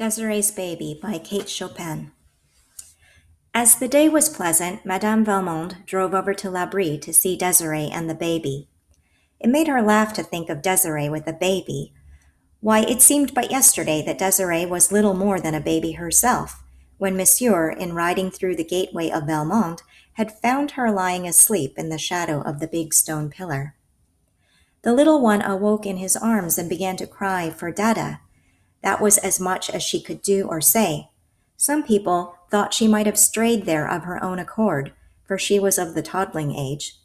Desiree's Baby by Kate Chopin. As the day was pleasant, Madame Valmont drove over to L'Abri to see Desiree and the baby. It made her laugh to think of Desiree with a baby. Why, it seemed but yesterday that Desiree was little more than a baby herself, when Monsieur, in riding through the gateway of Valmont, had found her lying asleep in the shadow of the big stone pillar. The little one awoke in his arms and began to cry for Dada. That was as much as she could do or say. Some people thought she might have strayed there of her own accord, for she was of the toddling age.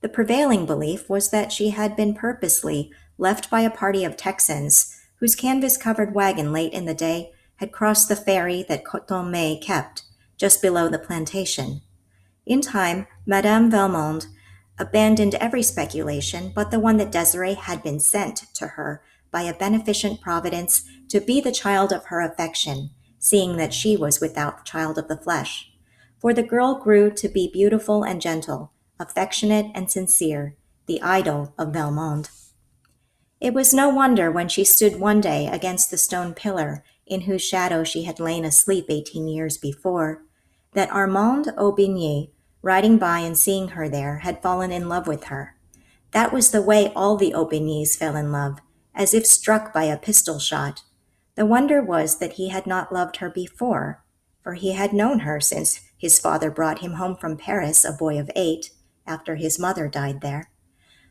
The prevailing belief was that she had been purposely left by a party of Texans whose canvas-covered wagon late in the day had crossed the ferry that Coton kept, just below the plantation. In time, Madame Valmont abandoned every speculation but the one that Desiree had been sent to her by a beneficent providence to be the child of her affection, seeing that she was without the child of the flesh. For the girl grew to be beautiful and gentle, affectionate and sincere, the idol of Valmont. It was no wonder when she stood one day against the stone pillar in whose shadow she had lain asleep 18 years before, that Armand Aubigny, riding by and seeing her there, had fallen in love with her. That was the way all the Aubignys fell in love, as if struck by a pistol shot. The wonder was that he had not loved her before, for he had known her since his father brought him home from Paris, a boy of 8, after his mother died there.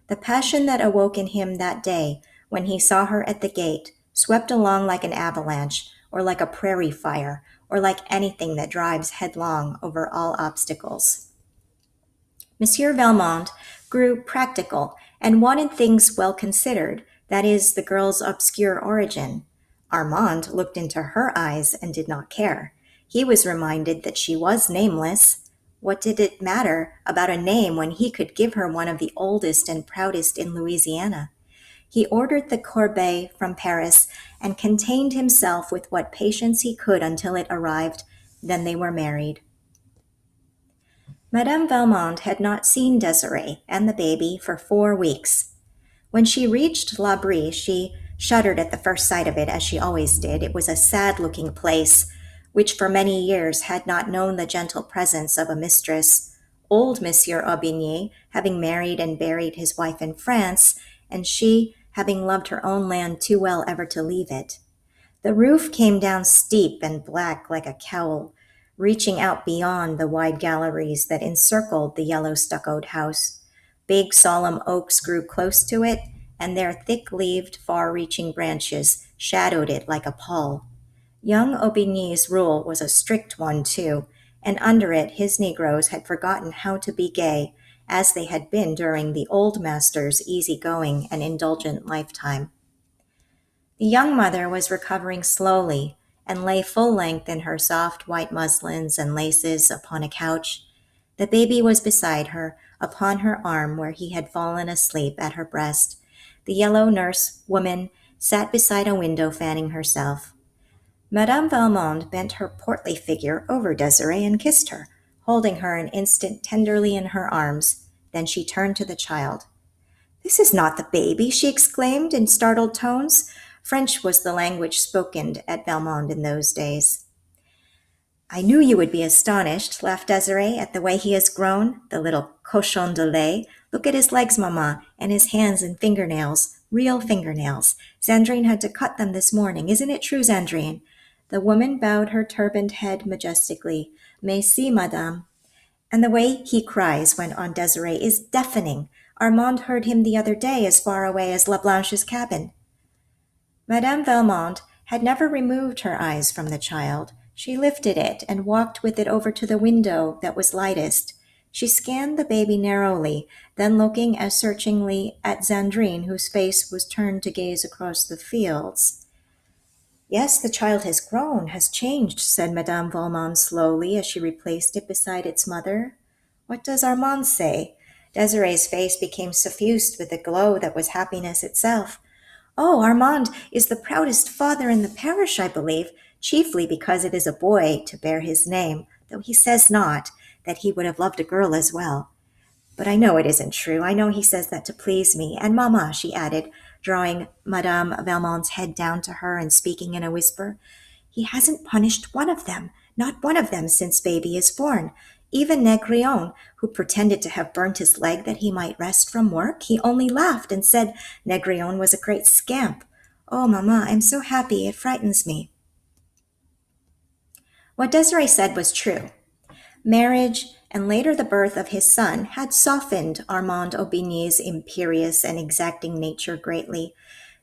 The passion that awoke in him that day, when he saw her at the gate, swept along like an avalanche, or like a prairie fire, or like anything that drives headlong over all obstacles. Monsieur Valmont grew practical and wanted things well considered, that is, the girl's obscure origin. Armand looked into her eyes and did not care. He was reminded that she was nameless. What did it matter about a name when he could give her one of the oldest and proudest in Louisiana? He ordered the corbeille from Paris and contained himself with what patience he could until it arrived. Then they were married. Madame Valmont had not seen Desiree and the baby for 4 weeks. When she reached L'Abri, she shuddered at the first sight of it, as she always did. It was a sad-looking place, which for many years had not known the gentle presence of a mistress. Old Monsieur Aubigny having married and buried his wife in France, and she having loved her own land too well ever to leave it. The roof came down steep and black like a cowl, reaching out beyond the wide galleries that encircled the yellow stuccoed house. Big solemn oaks grew close to it, and their thick-leaved, far-reaching branches shadowed it like a pall. Young Aubigny's rule was a strict one, too, and under it his Negroes had forgotten how to be gay, as they had been during the old master's easy-going and indulgent lifetime. The young mother was recovering slowly, and lay full length in her soft white muslins and laces upon a couch. The baby was beside her, upon her arm where he had fallen asleep at her breast. The yellow nurse woman sat beside a window fanning herself. Madame Valmont bent her portly figure over Desiree and kissed her, holding her an instant tenderly in her arms. Then she turned to the child. "This is not the baby," she exclaimed in startled tones. French was the language spoken at Valmont in those days. "I knew you would be astonished," laughed Desiree, "at the way he has grown, the little cochon de lait. Look at his legs, Mamma, and his hands and fingernails, real fingernails. Zandrine had to cut them this morning. Isn't it true, Zandrine?" The woman bowed her turbaned head majestically. "Mais si, madame." "And the way he cries," went on Desiree, "is deafening. Armand heard him the other day as far away as La Blanche's cabin." Madame Valmont had never removed her eyes from the child. She lifted it and walked with it over to the window that was lightest. She scanned the baby narrowly, then looking as searchingly at Zandrine, whose face was turned to gaze across the fields. "Yes, the child has grown, has changed," said Madame Valmont slowly as she replaced it beside its mother. "What does Armand say?" Desiree's face became suffused with a glow that was happiness itself. "Oh, Armand is the proudest father in the parish, I believe, chiefly because it is a boy to bear his name, though he says not, that he would have loved a girl as well. But I know it isn't true. I know he says that to please me. And Mamma," she added, drawing Madame Valmont's head down to her and speaking in a whisper, He hasn't punished one of them, not one of them since baby is born. Even Negrion, who pretended to have burnt his leg that he might rest from work, he only laughed and said Negrion was a great scamp. Oh, Mamma, I'm so happy, it frightens me. What Desiree said was true. Marriage, and later the birth of his son, had softened Armand Aubigny's imperious and exacting nature greatly.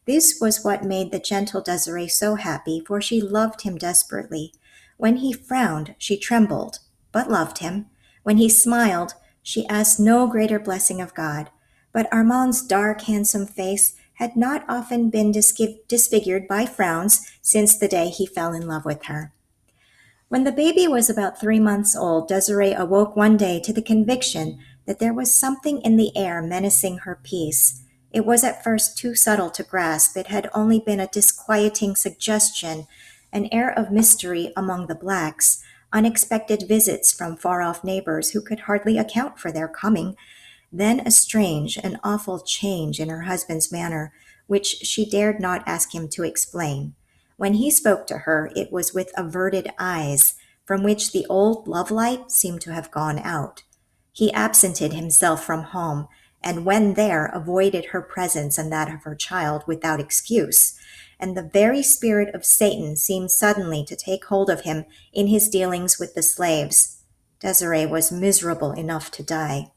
This was what made the gentle Desiree so happy, for she loved him desperately. When he frowned, she trembled, but loved him. When he smiled, she asked no greater blessing of God. But Armand's dark, handsome face had not often been disfigured by frowns since the day he fell in love with her. When the baby was about 3 months old, Desiree awoke one day to the conviction that there was something in the air menacing her peace. It was at first too subtle to grasp. It had only been a disquieting suggestion, an air of mystery among the blacks, unexpected visits from far-off neighbors who could hardly account for their coming, then a strange and awful change in her husband's manner, which she dared not ask him to explain. When he spoke to her, it was with averted eyes, from which the old love light seemed to have gone out. He absented himself from home, and when there, avoided her presence and that of her child without excuse. And the very spirit of Satan seemed suddenly to take hold of him in his dealings with the slaves. Desiree was miserable enough to die.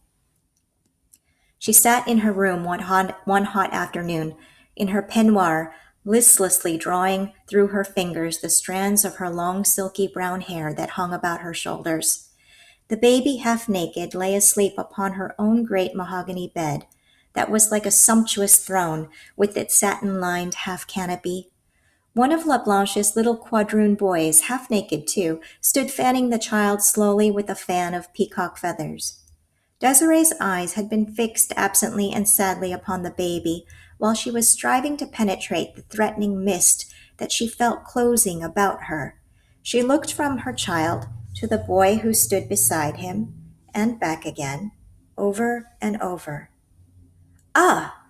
She sat in her room one hot afternoon, in her peignoir, listlessly drawing through her fingers the strands of her long silky brown hair that hung about her shoulders. The baby, half naked, lay asleep upon her own great mahogany bed, that was like a sumptuous throne with its satin-lined half canopy. One of La Blanche's little quadroon boys, half naked too, stood fanning the child slowly with a fan of peacock feathers. Desiree's eyes had been fixed absently and sadly upon the baby, while she was striving to penetrate the threatening mist that she felt closing about her. She looked from her child to the boy who stood beside him, and back again, over and over. Ah!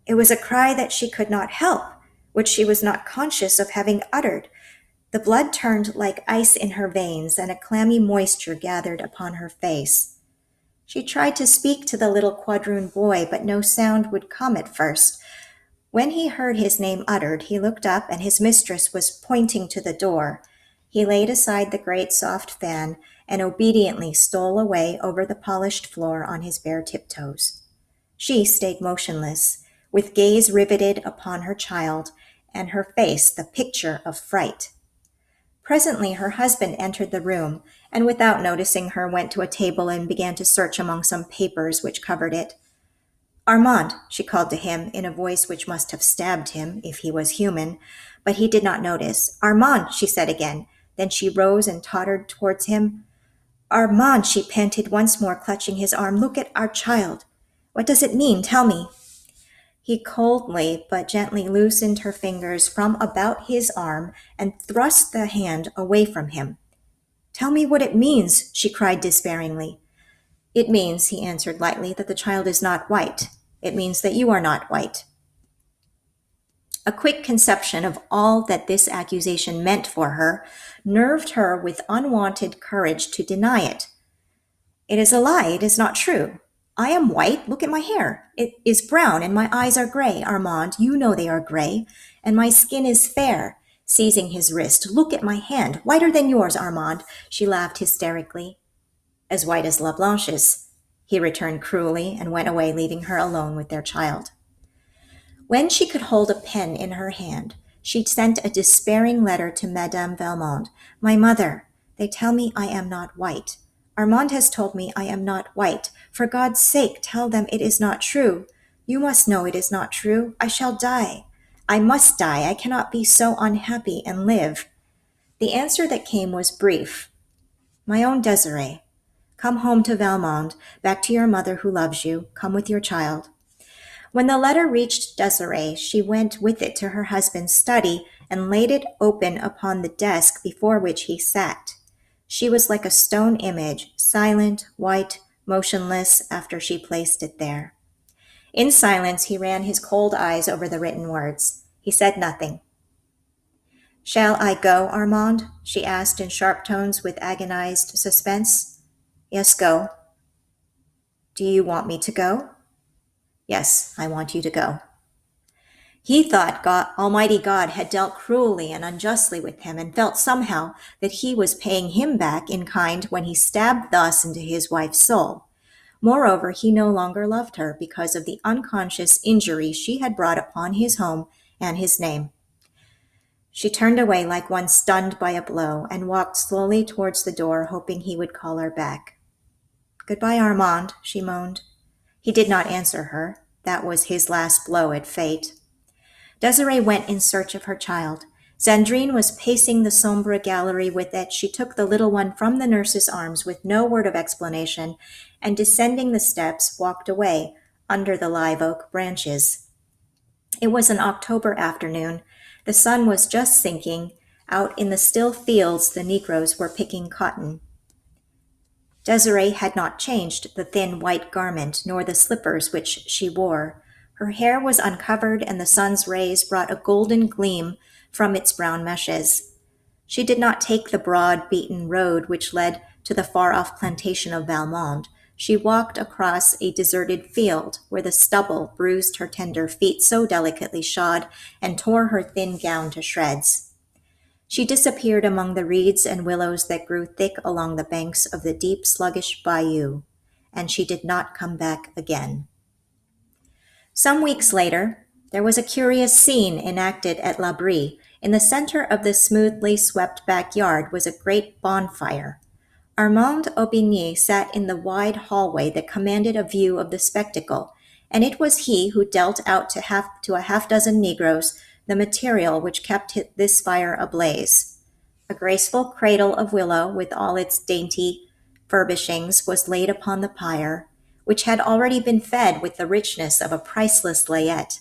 It was a cry that she could not help, which she was not conscious of having uttered. The blood turned like ice in her veins, and a clammy moisture gathered upon her face. She tried to speak to the little quadroon boy, but no sound would come at first. When he heard his name uttered, he looked up, and his mistress was pointing to the door. He laid aside the great soft fan and obediently stole away over the polished floor on his bare tiptoes. She stayed motionless, with gaze riveted upon her child, and her face the picture of fright. Presently her husband entered the room, and without noticing her went to a table and began to search among some papers which covered it. Armand, she called to him in a voice which must have stabbed him if he was human, but he did not notice. Armand, she said again. Then she rose and tottered towards him. Armand, she panted once more, clutching his arm. Look at our child. What does it mean? Tell me. He coldly but gently loosened her fingers from about his arm and thrust the hand away from him. Tell me what it means, she cried despairingly. It means, he answered lightly, that the child is not white. It means that you are not white. A quick conception of all that this accusation meant for her nerved her with unwonted courage to deny it. It is a lie. It is not true. I am white. Look at my hair. It is brown, and my eyes are gray, Armand. You know they are gray. And my skin is fair. Seizing his wrist. Look at my hand. Whiter than yours, Armand. She laughed hysterically. As white as La Blanche's, he returned cruelly and went away, leaving her alone with their child. When she could hold a pen in her hand, she sent a despairing letter to Madame Valmont. My mother, they tell me I am not white. Armand has told me I am not white. For God's sake, tell them it is not true. You must know it is not true. I shall die. I must die. I cannot be so unhappy and live. The answer that came was brief. My own Desiree, come home to Valmont, back to your mother who loves you. Come with your child. When the letter reached Desiree, she went with it to her husband's study and laid it open upon the desk before which he sat. She was like a stone image, silent, white, motionless, after she placed it there. In silence, he ran his cold eyes over the written words. He said nothing. Shall I go, Armand? She asked in sharp tones with agonized suspense. Yes, go. Do you want me to go? Yes, I want you to go. He thought Almighty God had dealt cruelly and unjustly with him and felt somehow that he was paying him back in kind when he stabbed thus into his wife's soul. Moreover, he no longer loved her because of the unconscious injury she had brought upon his home and his name. She turned away like one stunned by a blow and walked slowly towards the door, hoping he would call her back. Goodbye, Armand, she moaned. He did not answer her. That was his last blow at fate. Desiree went in search of her child. Sandrine was pacing the sombre gallery with it. She took the little one from the nurse's arms with no word of explanation, and descending the steps, walked away under the live oak branches. It was an October afternoon. The sun was just sinking. Out in the still fields, the Negroes were picking cotton. Desiree had not changed the thin white garment nor the slippers which she wore. Her hair was uncovered, and the sun's rays brought a golden gleam from its brown meshes. She did not take the broad, beaten road which led to the far-off plantation of Valmont. She walked across a deserted field where the stubble bruised her tender feet so delicately shod and tore her thin gown to shreds. She disappeared among the reeds and willows that grew thick along the banks of the deep, sluggish bayou, and she did not come back again. Some weeks later, there was a curious scene enacted at La Brie. In the center of the smoothly swept backyard was a great bonfire. Armand Aubigny sat in the wide hallway that commanded a view of the spectacle, and it was he who dealt out to a half-dozen Negroes the material which kept this fire ablaze. A graceful cradle of willow with all its dainty furbishings was laid upon the pyre, which had already been fed with the richness of a priceless layette.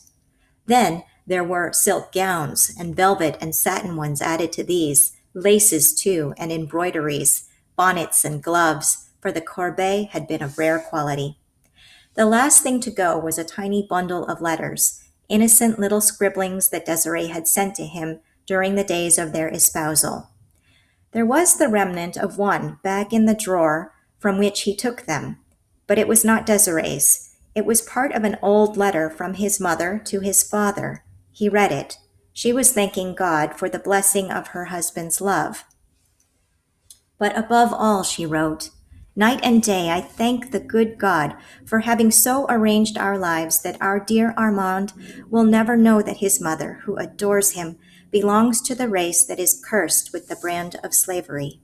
Then there were silk gowns and velvet and satin ones added to these, laces too, and embroideries, bonnets and gloves, for the corbeille had been of rare quality. The last thing to go was a tiny bundle of letters, innocent little scribblings that Desiree had sent to him during the days of their espousal. There was the remnant of one back in the drawer from which he took them, but it was not Desiree's. It was part of an old letter from his mother to his father. He read it. She was thanking God for the blessing of her husband's love. But above all, she wrote, night and day I thank the good God for having so arranged our lives that our dear Armand will never know that his mother, who adores him, belongs to the race that is cursed with the brand of slavery.